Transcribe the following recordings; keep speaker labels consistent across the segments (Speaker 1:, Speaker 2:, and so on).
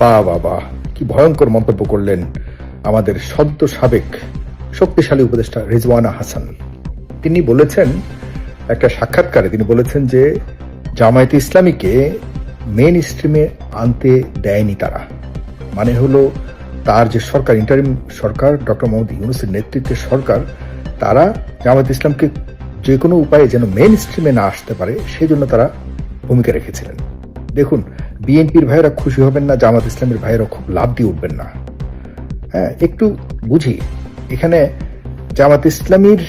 Speaker 1: বাবা, কি ভয়ঙ্কর মন্তব্য করলেন আমাদের সদ্য সাবেক শক্তিশালী উপদেষ্টা রিজওয়ানা হাসান। তিনি বলেছেন একটা সাক্ষাৎকারে, তিনি বলেছেন যে জামায়াতে ইসলামীকে মেইন স্ট্রিমে আনতে দেয়নি তারা। মানে হলো তার যে সরকার, ইন্টারিম সরকার, ডক্টর মোহাম্মদ ইউনূসের নেতৃত্বের সরকার, তারা জামায়াতে ইসলামকে যে কোনো উপায়ে যেন মেইন স্ট্রিমে না আসতে পারে সেজন্য তারা ভূমিকা রেখেছিলেন। দেখুন, বিএনপির ভাইয়েরা খুশি হবেন না, জামাত ইসলামের ভাইয়েরা খুব লাভ দিয়ে উঠবেন না। হ্যাঁ, একটু বুঝি, এখানে জামাত ইসলামীর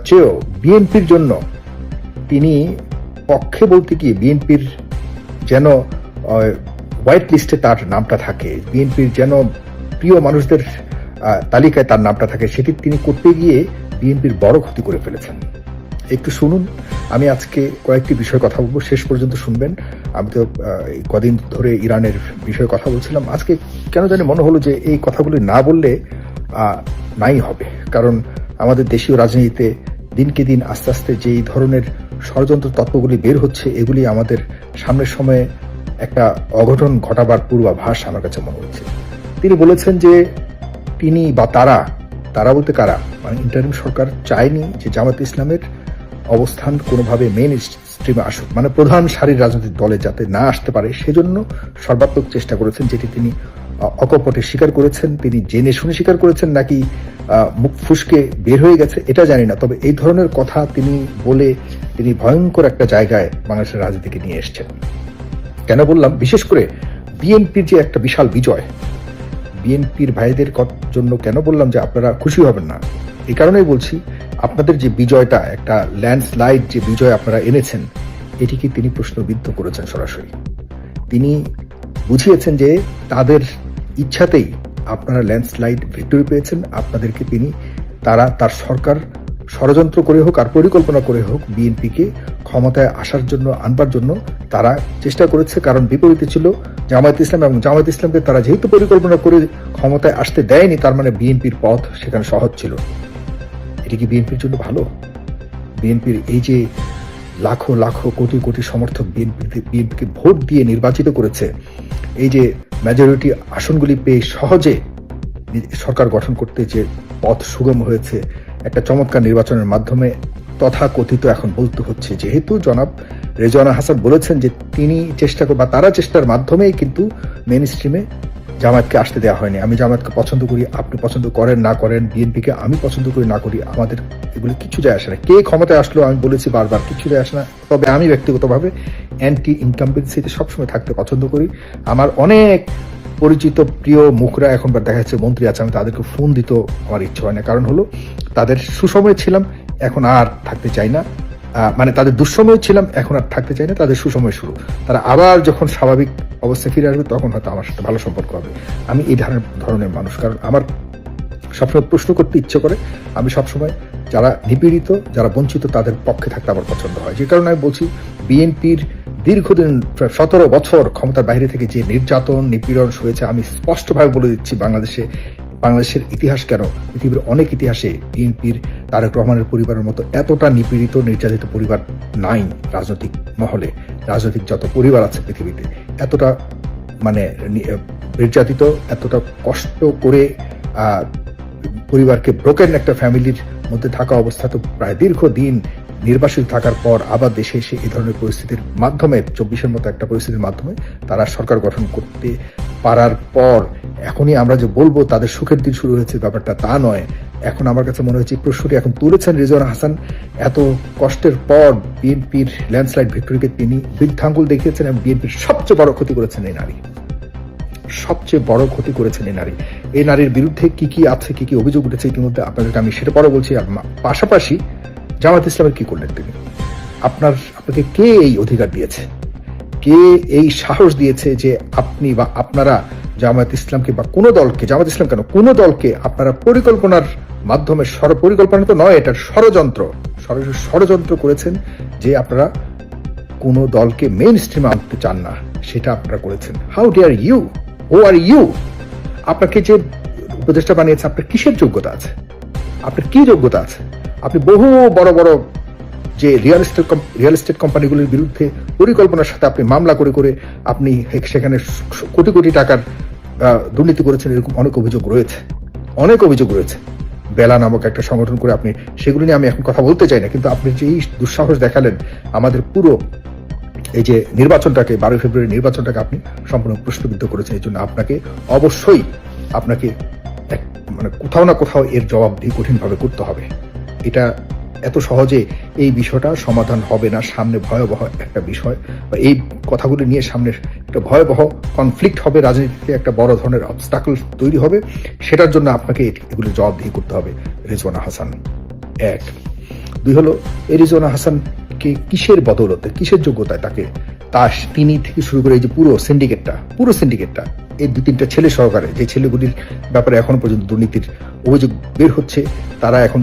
Speaker 1: চেয়েও বিএনপির জন্য তিনি পক্ষে বলতে কি, বিএনপির যেন হোয়াইট লিস্টে তার নামটা থাকে, বিএনপির যেন প্রিয় মানুষদের তালিকায় তার নামটা থাকে, সেটি তিনি করতে গিয়ে বিএনপির বড় ক্ষতি করে ফেলেছেন। একটু শুনুন, আমি আজকে কয়েকটি বিষয়ে কথা বলবো, শেষ পর্যন্ত শুনবেন। আমি তো কদিন ধরে ইরানের বিষয়ে কথা বলছিলাম, আজকে কেন জানি মনে হলো যে এই কথাগুলি না বললে নাই হবে, কারণ আমাদের দেশীয় রাজনীতিতে দিনকে দিন আস্তে আস্তে যে এই ধরনের ষড়যন্ত্র তত্ত্বগুলি বের হচ্ছে, এগুলি আমাদের সামনের সময়ে একটা অঘটন ঘটাবার পূর্বাভাস আমার কাছে মনে হচ্ছে। তিনি বলেছেন যে তিনি বা তারা বলতে কারা, মানে ইন্টারিম সরকার চায়নি যে জামাত ইসলামের অবস্থান কোনোভাবে মেইন স্ট্রিমে আসুক, মানে প্রধান সারির রাজনৈতিক দলে যাতে না আসতে পারে, সেজন্য সর্বাত্মক চেষ্টা করেছেন, যেটি তিনি অকপটে স্বীকার করেছেন। তিনি জেনে শুনে স্বীকার করেছেন নাকি মুখ ফুসকে বের হয়ে গেছে এটা জানি না, তবে এই ধরনের কথা তিনি বলে তিনি ভয়ঙ্কর একটা জায়গায় বাংলাদেশের রাজনীতিকে নিয়ে এসছেন। কেন বললাম, বিশেষ করে বিএনপির যে একটা বিশাল বিজয়, বিএনপির ভাইদের জন্য কেন বললাম যে আপনারা খুশি হবেন না, এই কারণেই বলছি, আপনাদের যে বিজয়টা, একটা ল্যান্ডস্লাইড যে বিজয় আপনারা এনেছেন, এটিকে তিনি প্রশ্নবিদ্ধ করেছেন সরাসরি। তিনি বুঝিয়েছেন যে তাদের ইচ্ছাতেই আপনারা ল্যান্ডস্লাইড ভিক্টরি পেয়েছেন, আপনাদেরকে তার সরকার ষড়যন্ত্র করে হোক আর পরিকল্পনা করে হোক বিএনপিকে ক্ষমতায় আসার জন্য, আনবার জন্য তারা চেষ্টা করেছে। কারণ বিপরীতে ছিল জামায়াত ইসলাম, এবং জামায়াত ইসলামকে তারা যেহেতু পরিকল্পনা করে ক্ষমতায় আসতে দেয়নি, তার মানে বিএনপির পথ সেখানে সহজ ছিল। এটি কি বিএনপির জন্য ভালো? বিএনপির এই যে লাখো লাখো কোটি কোটি সমর্থক বিএনপিকে ভোট দিয়ে নির্বাচিত করেছে, এই যে মেজরিটি আসনগুলি পেয়ে সহজে সরকার গঠন করতে যে পথ সুগম হয়েছে একটা চমৎকার নির্বাচনের মাধ্যমে, তথাকথিত এখন বলতে হচ্ছে, যেহেতু জনাব রেজওয়ানা হাসান বলেছেন যে তিনি চেষ্টা বা তারা চেষ্টার মাধ্যমেই কিন্তু মেইন স্ট্রিমে জামায়াতকে আসতে দেওয়া হয়নি। আমি জামায়াতকে পছন্দ করি, আপনি পছন্দ করেন না করেন, বিএনপিকে আমি পছন্দ করি না করি, আমাদের এগুলো কিছু যায় আসে না। কে ক্ষমতায় আসলো আমি বলেছি বারবার, কিছু যায় আসে না। তবে আমি ব্যক্তিগতভাবে অ্যান্টি ইনকাম্বেন্সিতে সবসময় থাকতে পছন্দ করি। আমার অনেক পরিচিত প্রিয় মুখরা এখনবার দেখা যাচ্ছে মন্ত্রী আছে, আমি তাদেরকে ফোন দিতে আমার ইচ্ছে হয় না, কারণ হলো তাদের সুসময়ে ছিলাম, এখন আর থাকতে চাই না, মানে তাদের দুঃসময় ছিলাম, এখন আর থাকতে চাই না, তাদের সুসময় শুরু। তারা আবার যখন স্বাভাবিক অবস্থায় ফিরে আসবে তখন হয়তো আমার সাথে ভালো সম্পর্ক হবে। আমি এই ধরনের মানুষ, কারণ আমার সবসময় প্রশ্ন করতে ইচ্ছে করে। আমি সবসময় যারা নিপীড়িত, যারা বঞ্চিত, তাদের পক্ষে থাকতে আমার পছন্দ হয়। যে কারণে আমি বলছি, বিএনপির দীর্ঘদিন 17 বছর ক্ষমতার বাইরে থেকে যে নির্যাতন নিপীড়ন হয়েছে, আমি স্পষ্টভাবে বলে দিচ্ছি, বাংলাদেশের ইতিহাস কেন, পৃথিবীর অনেক ইতিহাসে বিএনপির তারেক রহমানের পরিবারের মতো এতটা নিপীড়িত নির্যাতিত পরিবার নাই রাজনৈতিক মহলে। রাজনৈতিক যত পরিবার আছে পৃথিবীতে, এতটা মানে নির্যাতিত, এতটা কষ্ট করে পরিবারকে ব্রোকেন একটা ফ্যামিলির মধ্যে থাকা অবস্থা, তো প্রায় দীর্ঘদিন নির্বাসিত থাকার পর আবার দেশে এসে এই ধরনের পরিস্থিতির মাধ্যমে, 24-এর মতো একটা পরিস্থিতির মাধ্যমে তারা সরকার গঠন করতে পারার পর এখনই আমরা যে বলবো তাদের সুখের দিন শুরু হয়েছে, ব্যাপারটা তা নয়। এখন আমার কাছে মনে হচ্ছে প্রশ্নটি এখন তুলেছেন রিজওয়ানা হাসান। এত কষ্টের পর বিএনপির ল্যান্ডস্লাইড ভিক্টরিকে তিনি বৃদ্ধাঙ্গুল দেখিয়েছেন, এবং বিএনপির সবচেয়ে বড় ক্ষতি করেছেন এই নারী, সবচেয়ে বড় ক্ষতি করেছেন এই নারী। এই নারীর বিরুদ্ধে কি কি আছে, কি কি অভিযোগ উঠেছে ইতিমধ্যে আপনাদেরকে আমি সেটা পরে বলছি। আর পাশাপাশি জামাত ইসলামের কি করলেন তিনি, আপনাকে কে এই অধিকার দিয়েছে, কে এই সাহস দিয়েছে যে আপনি বা আপনারা জামায়াত ইসলামকে বা কোনো দলকে, জামায়াত ইসলাম কেন, কোনো দলকে আপনারা পরিকল্পনার মাধ্যমে, পরিকল্পনা তো নয়, এটা ষড়যন্ত্র করেছেন যে আপনারা কোনো দলকে মেইন স্ট্রিমে আনতে চান না, সেটা আপনারা করেছেন। How dare you, who are you? আপনাকে যে উপদেষ্টা বানিয়েছে, আপনার কিসের যোগ্যতা আছে, আপনার কি যোগ্যতা আছে? আপনি বহু বড় বড় যে রিয়েল এস্টেট কোম্পানিগুলির বিরুদ্ধে পরিকল্পনার সাথে আপনি মামলা করে করে আপনি সেখানে কোটি কোটি টাকার দুর্নীতি করেছেন, এরকম অনেক অভিযোগ রয়েছে। বেলা নামক একটা সংগঠন করে আপনি, সেগুলো নিয়ে আমি এখন কথা বলতে চাই না, কিন্তু আপনি যে এই দুঃসাহস দেখালেন আমাদের পুরো এই যে নির্বাচনটাকে, 12 ফেব্রুয়ারি নির্বাচনটাকে আপনি সম্পূর্ণ প্রশ্নবিদ্ধ করেছেন। এই জন্য আপনাকে অবশ্যই মানে কোথাও না কোথাও এর জবাবদিহি কঠিনভাবে করতে হবে। এটা এত সহজে এই বিষয়টা সমাধান হবে না। সামনে ভয়াবহ একটা বিষয়, বা এই কথাগুলি নিয়ে সামনে একটা ভয়াবহ কনফ্লিক্ট হবে, রাজনীতিতে একটা বড় ধরনের অবস্টাকল তৈরি হবে। সেটার জন্য আপনাকে এগুলো জবাবদিহি করতে হবে। রিজওয়ানা হাসান 1, 2 হলো, এই রিজওয়ানা হাসানকে কিসের বদৌলতে, কিসের যোগ্যতায় তিনি থেকে শুরু করে এই যে পুরো সিন্ডিকেটটা এই 2-3টা ছেলে সহকারে, যে ছেলেগুলির ব্যাপারে এখনো পর্যন্ত দুর্নীতির অভিযোগ বের হচ্ছে, তারা এখন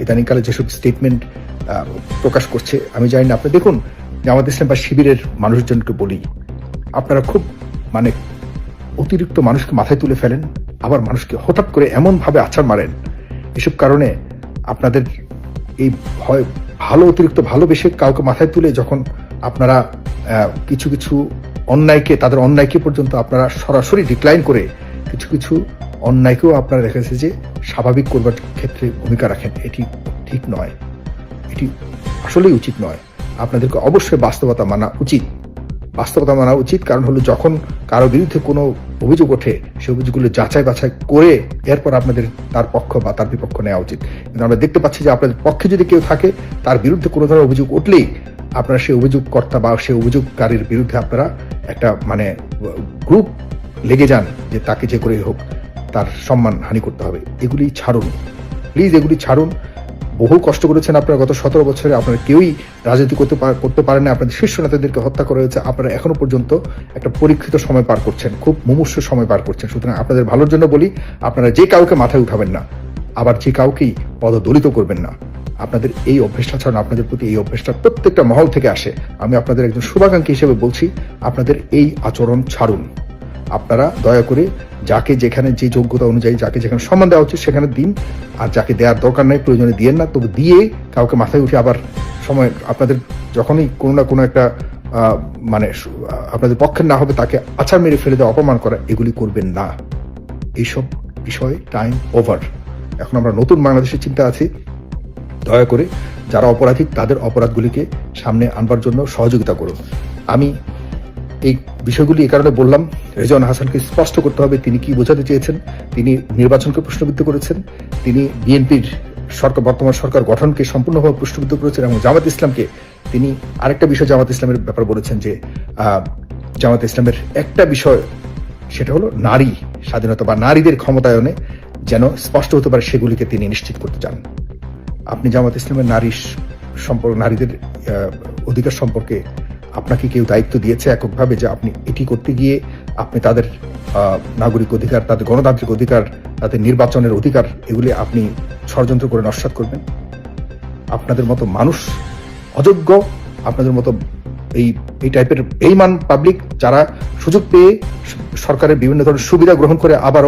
Speaker 1: ইদানিংকালে যেসব স্টেটমেন্ট প্রকাশ করছে, আমি জানি না। আপনি দেখুন, জামাত ইসলাম বা শিবিরের মানুষজনকে বলি, আপনারা খুব মানে অতিরিক্ত মানুষকে মাথায় তুলে ফেলেন, আবার মানুষকে হঠাৎ করে এমন ভাবে আছাড় মারেন। এসব কারণে আপনাদের এই ভয়, অতিরিক্ত ভালোবেসে কাউকে মাথায় তুলে যখন আপনারা কিছু কিছু তাদের অন্যায়কে পর্যন্ত আপনারা সরাসরি ডিক্লাইন করে কিছু অন্যায়কেও আপনারা দেখেছে যে স্বাভাবিক করবার ক্ষেত্রে ভূমিকা রাখেন, এটি ঠিক নয়, এটি আসলেই উচিত নয়। আপনাদেরকে অবশ্যই বাস্তবতা মানা উচিত। কারণ হলো, যখন কারো বিরুদ্ধে কোনো অভিযোগ ওঠে, সেই অভিযোগগুলো যাচাই বাছাই করে এরপর আপনাদের তার পক্ষ বা তার বিপক্ষ নেওয়া উচিত। কিন্তু আমরা দেখতে পাচ্ছি যে আপনাদের পক্ষে যদি কেউ থাকে, তার বিরুদ্ধে কোনো ধরনের অভিযোগ উঠলেই আপনারা সেই অভিযোগকর্তা বা সেই অভিযোগকারীর বিরুদ্ধে আপনারা একটা মানে গ্রুপ লেগে যান যে তাকে যে করে হোক তার সম্মান হানি করতে হবে। এগুলি ছাড়ুন, প্লিজ, এগুলি ছাড়ুন। বহু কষ্ট করেছেন আপনারা গত 17 বছরে, আপনারা কেউই রাজনীতি করতে পারেন না, আপনাদের শীর্ষ নেতাদেরকে হত্যা করা হয়েছে, আপনারা এখনো পর্যন্ত একটা পরীক্ষিত সময় পার করছেন, খুব মুমূর্ষু সময় পার করছেন। সুতরাং আপনাদের ভালোর জন্য বলি, আপনারা যে কাউকে মাথায় উঠাবেন না, আবার যে কাউকেই পদদলিত করবেন না। আপনাদের এই অভ্যেসটা ছাড়ুন, আপনাদের প্রতি এই অভ্যেসটা প্রত্যেকটা মহল থেকে আসে। আমি আপনাদের একজন শুভাকাঙ্ক্ষী হিসেবে বলছি, আপনাদের এই আচরণ ছাড়ুন। আপনারা দয়া করে যাকে যেখানে যে যোগ্যতা অনুযায়ী যাকে যেখানে সম্মান দেওয়া উচিত সেখানে দিন, আর যাকে দেওয়ার দরকার নেই প্রয়োজনে দিয়েন না। তবে দিয়ে কাউকে মাথায় উঠে আবার সময় আপনাদের যখনই কোনো না কোনো একটা মানে আপনাদের পক্ষের না হবে তাকে আছাড় মেরে ফেলে দেওয়া, অপমান করা, এগুলি করবেন না। এইসব বিষয়ে টাইম ওভার। এখন আমরা নতুন বাংলাদেশের চিন্তা আছি। দয়া করে যারা অপরাধী তাদের অপরাধগুলিকে সামনে আনবার জন্য সহযোগিতা করুন। আমি এই বিষয়গুলি এই কারণে বললাম, রিজওয়ানা হাসানকে স্পষ্ট করতে হবে তিনি কি বোঝাতে চেয়েছেন। তিনি নির্বাচনকে প্রশ্নবিদ্ধ করেছেন, তিনি বিএনপির বর্তমান সরকার গঠনকে সম্পূর্ণভাবে প্রশ্নবিদ্ধ করেছেন, এবং জামাত ইসলামকে তিনি আরেকটা বিষয় জামাত ইসলামের ব্যাপারে বলেছেন যে জামাত ইসলামের একটা বিষয়, সেটা হলো নারী স্বাধীনতা বা নারীদের ক্ষমতায়নে যেন স্পষ্ট হতে পারে, সেগুলিকে তিনি নিশ্চিত করতে চান। আপনি জামাত ইসলামের নারীদের অধিকার সম্পর্কে আপনাকে কেউ দায়িত্ব দিয়েছে এককভাবে যে আপনি এটি করতে গিয়ে আপনি তাদের নাগরিক অধিকার, তাদের গণতান্ত্রিক অধিকার, তাদের নির্বাচনের অধিকার, এগুলি আপনি ষড়যন্ত্র করে নস্যাৎ করবেন? আপনাদের মতো মানুষ অযোগ্য, আপনাদের মতো এই টাইপের বেঈমান পাবলিক যারা সুযোগ পেয়ে সরকারের বিভিন্ন ধরনের সুবিধা গ্রহণ করে আবার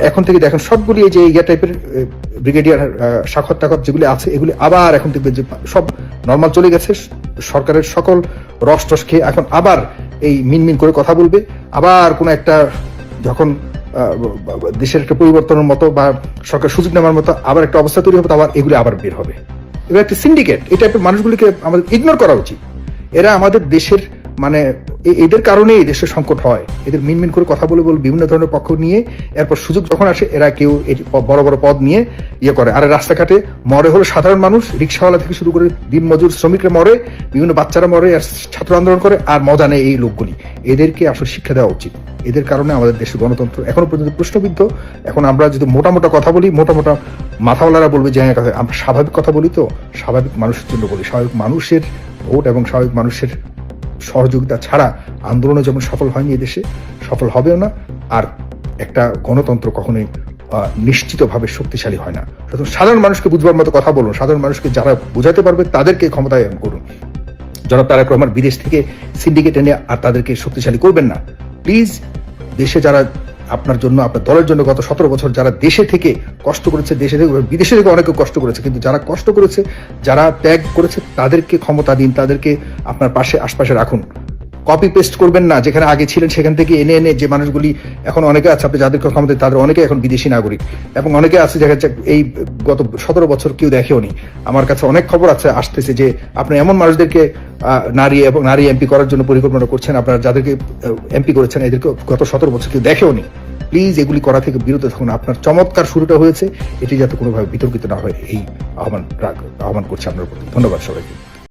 Speaker 1: এখন থেকে দেখেন সবগুলি এই যে টাইপের ব্রিগেডিয়ার সাক্ষর টাকর যেগুলি আছে, এগুলি আবার এখন দেখবেন যে সব নর্মাল চলে গেছে। সরকারের সকল রস খেয়ে এখন আবার এই মিনমিন করে কথা বলবে, আবার কোনো একটা যখন দেশের একটা পরিবর্তনের মতো বা সরকার সুযোগ নেওয়ার মতো আবার একটা অবস্থা তৈরি হবে, আবার এগুলি আবার বের হবে। এবার একটা সিন্ডিকেট, এই টাইপের মানুষগুলিকে আমাদের ইগনোর করা উচিত। এরা আমাদের দেশের মানে এদের কারণেই দেশের সংকট হয়। এদের মিনমিন করে কথা বলে বিভিন্ন ধরনের পক্ষ নিয়ে এরপর সুযোগ যখন আসে এরা কেউ বড় বড় পদ নিয়ে করে। আর রাস্তাঘাটে মরে হলো সাধারণ মানুষ, রিক্সাওয়ালা থেকে শুরু করে দিন মজুর শ্রমিকরা মরে, বিভিন্ন বাচ্চারা মরে, আর ছাত্র আন্দোলন করে, আর মজা নেই এই লোকগুলি। এদেরকে আসলে শিক্ষা দেওয়া উচিত। এদের কারণে আমাদের দেশের গণতন্ত্র এখনো পর্যন্ত প্রশ্নবিদ্ধ। এখন আমরা যদি মোটা কথা বলি, মোটা মাথাওয়ালারা বলবে যে আমরা স্বাভাবিক কথা বলি, তো স্বাভাবিক মানুষের জন্য বলি। স্বাভাবিক মানুষের ভোট এবং স্বাভাবিক মানুষের সহযোগিতা ছাড়া আন্দোলনে যেমন সফল হয়নি, এদেশে সফল হবেও না। আর একটা গণতন্ত্র কখনোই নিশ্চিতভাবে শক্তিশালী হয় না। সুতরাং সাধারণ মানুষকে বুঝবার মতো কথা বলুন, সাধারণ মানুষকে যারা বোঝাতে পারবে তাদেরকে ক্ষমতায়ন করুন। জনাব তারেক রহমান বিদেশ থেকে সিন্ডিকেট এনে আর তাদেরকে শক্তিশালী করবেন না। প্লিজ, দেশে যারা আপনার জন্য, আপনার দলের জন্য গত 17 বছর যারা দেশে থেকে কষ্ট করেছে, দেশে থেকে বিদেশে থেকে অনেকে কষ্ট করেছে, কিন্তু যারা কষ্ট করেছে, যারা ত্যাগ করেছে, তাদেরকে ক্ষমতা দিন, তাদেরকে আপনার পাশে আশপাশে রাখুন। কপি পেস্ট করবেন না, যেখানে আগে ছিলেন সেখান থেকে এনে এনে যে মানুষগুলি এখন অনেকে আছে, আপনি যাদের ক্ষমতা তাদের অনেকে এখন বিদেশি নাগরিক, এবং অনেকে আছে দেখা যাচ্ছে এই গত 17 বছর কেউ দেখেওনি। আমার কাছে অনেক খবর আছে আসতেছে যে আপনি এমন মানুষদেরকে নারী এমপি করার জন্য পরিকল্পনা করছেন, আপনারা যাদেরকে এমপি করেছেন এদেরকে গত 17 বছর কেউ দেখেওনি। প্লিজ এগুলি করা থেকে বিরত থাকুন। আপনার চমৎকার শুরুটা হয়েছে, এটি যাতে কোনোভাবে বিতর্কিত না হয় এই আহ্বান করছে আপনার প্রতি। ধন্যবাদ সবাইকে।